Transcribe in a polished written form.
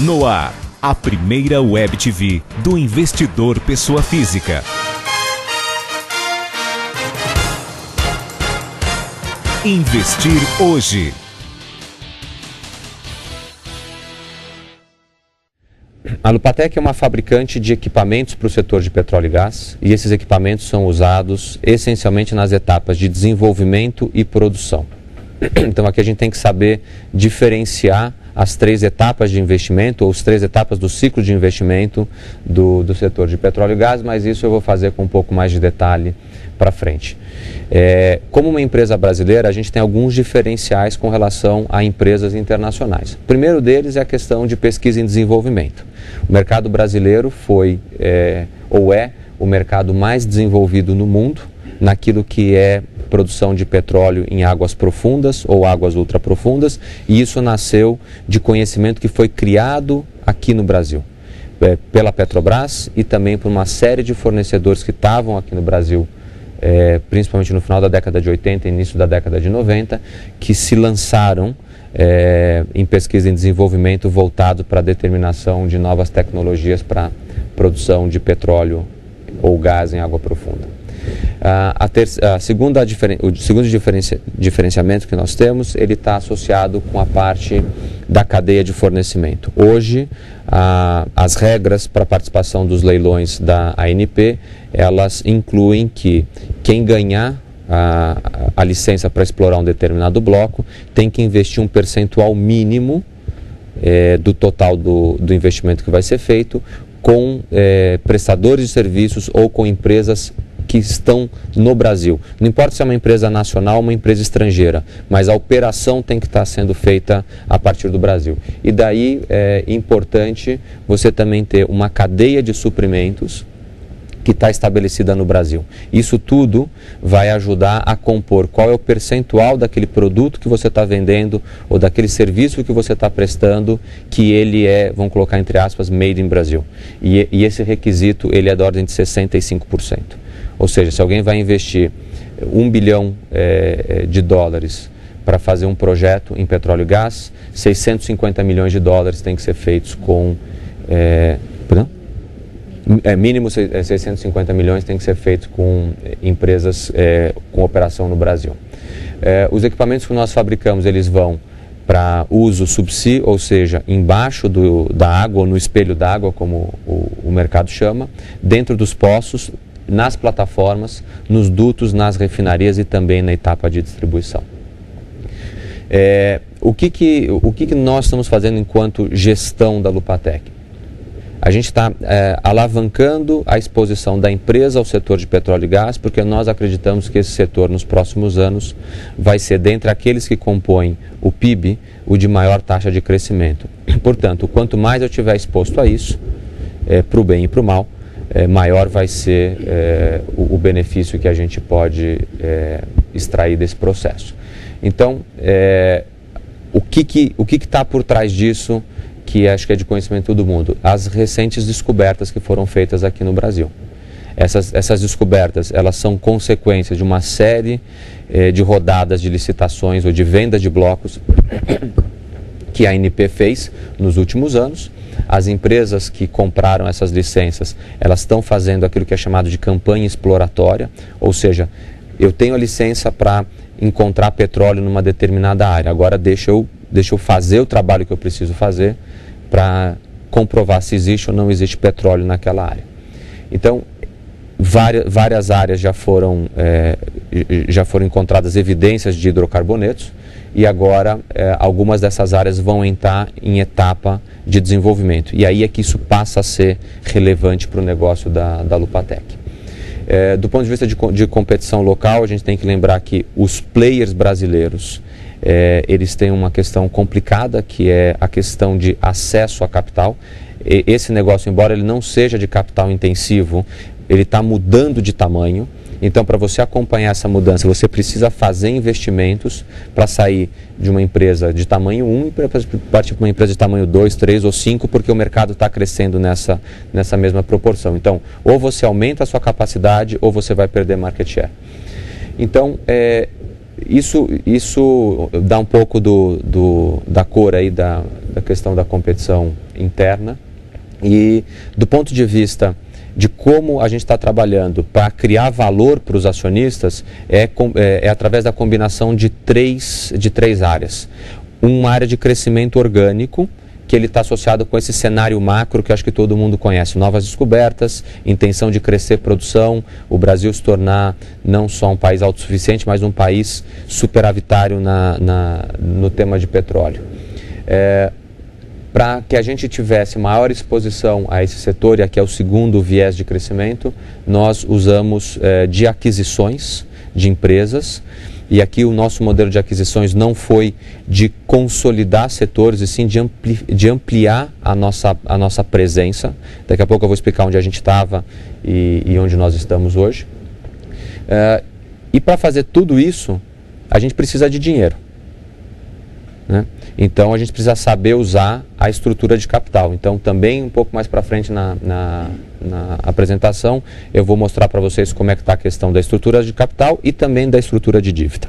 No ar, a primeira Web TV do investidor pessoa física. Investir hoje. A Lupatec é uma fabricante de equipamentos para o setor de petróleo e gás, e esses equipamentos são usados essencialmente nas etapas de desenvolvimento e produção. Então aqui a gente tem que saber diferenciar as três etapas de investimento, ou as três etapas do ciclo de investimento do setor de petróleo e gás, mas isso eu vou fazer com um pouco mais de detalhe para frente. Como uma empresa brasileira, a gente tem alguns diferenciais com relação a empresas internacionais. O primeiro deles é a questão de pesquisa e desenvolvimento. O mercado brasileiro foi, ou é, o mercado mais desenvolvido no mundo, naquilo que é produção de petróleo em águas profundas ou águas ultraprofundas, e isso nasceu de conhecimento que foi criado aqui no Brasil, pela Petrobras e também por uma série de fornecedores que estavam aqui no Brasil, principalmente no final da década de 80 e início da década de 90, que se lançaram em pesquisa e desenvolvimento voltado para a determinação de novas tecnologias para produção de petróleo ou gás em água profunda. O segundo diferenciamento que nós temos, ele está associado com a parte da cadeia de fornecimento. Hoje, as regras para a participação dos leilões da ANP, elas incluem que quem ganhar a licença para explorar um determinado bloco tem que investir um percentual mínimo do total do investimento que vai ser feito com prestadores de serviços ou com empresas que estão no Brasil. Não importa se é uma empresa nacional ou uma empresa estrangeira, mas a operação tem que estar sendo feita a partir do Brasil. E daí é importante você também ter uma cadeia de suprimentos que está estabelecida no Brasil. Isso tudo vai ajudar a compor qual é o percentual daquele produto que você está vendendo ou daquele serviço que você está prestando, que ele é, vamos colocar entre aspas, made in Brasil. E esse requisito ele é da ordem de 65%. Ou seja, se alguém vai investir 1 bilhão de dólares para fazer um projeto em petróleo e gás, 650 milhões de dólares tem que ser feitos com... mínimo 650 milhões tem que ser feitos com empresas com operação no Brasil. Os equipamentos que nós fabricamos, eles vão para uso subsea, ou seja, embaixo da água, ou no espelho d'água, como o mercado chama, dentro dos poços, nas plataformas, nos dutos, nas refinarias e também na etapa de distribuição. O que nós estamos fazendo enquanto gestão da Lupatec? A gente está alavancando a exposição da empresa ao setor de petróleo e gás, porque nós acreditamos que esse setor, nos próximos anos, vai ser, dentre aqueles que compõem o PIB, o de maior taxa de crescimento. Portanto, quanto mais eu estiver exposto a isso, para o bem e para o mal, maior vai ser o benefício que a gente pode extrair desse processo. Então, o que está por trás disso, que acho que é de conhecimento de todo mundo? As recentes descobertas que foram feitas aqui no Brasil. Essas descobertas, elas são consequências de uma série de rodadas de licitações ou de venda de blocos que a ANP fez nos últimos anos. As empresas que compraram essas licenças, elas estão fazendo aquilo que é chamado de campanha exploratória, ou seja, eu tenho a licença para encontrar petróleo numa determinada área, agora deixa eu fazer o trabalho que eu preciso fazer para comprovar se existe ou não existe petróleo naquela área. Então, várias áreas já foram encontradas evidências de hidrocarbonetos, e agora algumas dessas áreas vão entrar em etapa de desenvolvimento. E aí é que isso passa a ser relevante para o negócio da Lupatec. Do ponto de vista de competição local, a gente tem que lembrar que os players brasileiros, eles têm uma questão complicada, que é a questão de acesso a capital. Esse negócio, embora ele não seja de capital intensivo, ele está mudando de tamanho. Então, para você acompanhar essa mudança, você precisa fazer investimentos para sair de uma empresa de tamanho 1 e para partir para uma empresa de tamanho 2, 3 ou 5, porque o mercado está crescendo nessa mesma proporção. Então, ou você aumenta a sua capacidade ou você vai perder market share. Então, isso dá um pouco da cor aí da a questão da competição interna. E do ponto de vista de como a gente está trabalhando para criar valor para os acionistas, é através da combinação de três áreas. Uma área de crescimento orgânico, que ele está associado com esse cenário macro que eu acho que todo mundo conhece. Novas descobertas, intenção de crescer produção, o Brasil se tornar não só um país autossuficiente, mas um país superavitário no tema de petróleo. Para que a gente tivesse maior exposição a esse setor, e aqui é o segundo viés de crescimento, nós usamos de aquisições de empresas, e aqui o nosso modelo de aquisições não foi de consolidar setores, e sim de ampliar a nossa presença. Daqui a pouco eu vou explicar onde a gente estava e onde nós estamos hoje. E para fazer tudo isso, a gente precisa de dinheiro, né? Então a gente precisa saber usar a estrutura de capital. Então também um pouco mais para frente na apresentação eu vou mostrar para vocês como é que está a questão da estrutura de capital e também da estrutura de dívida.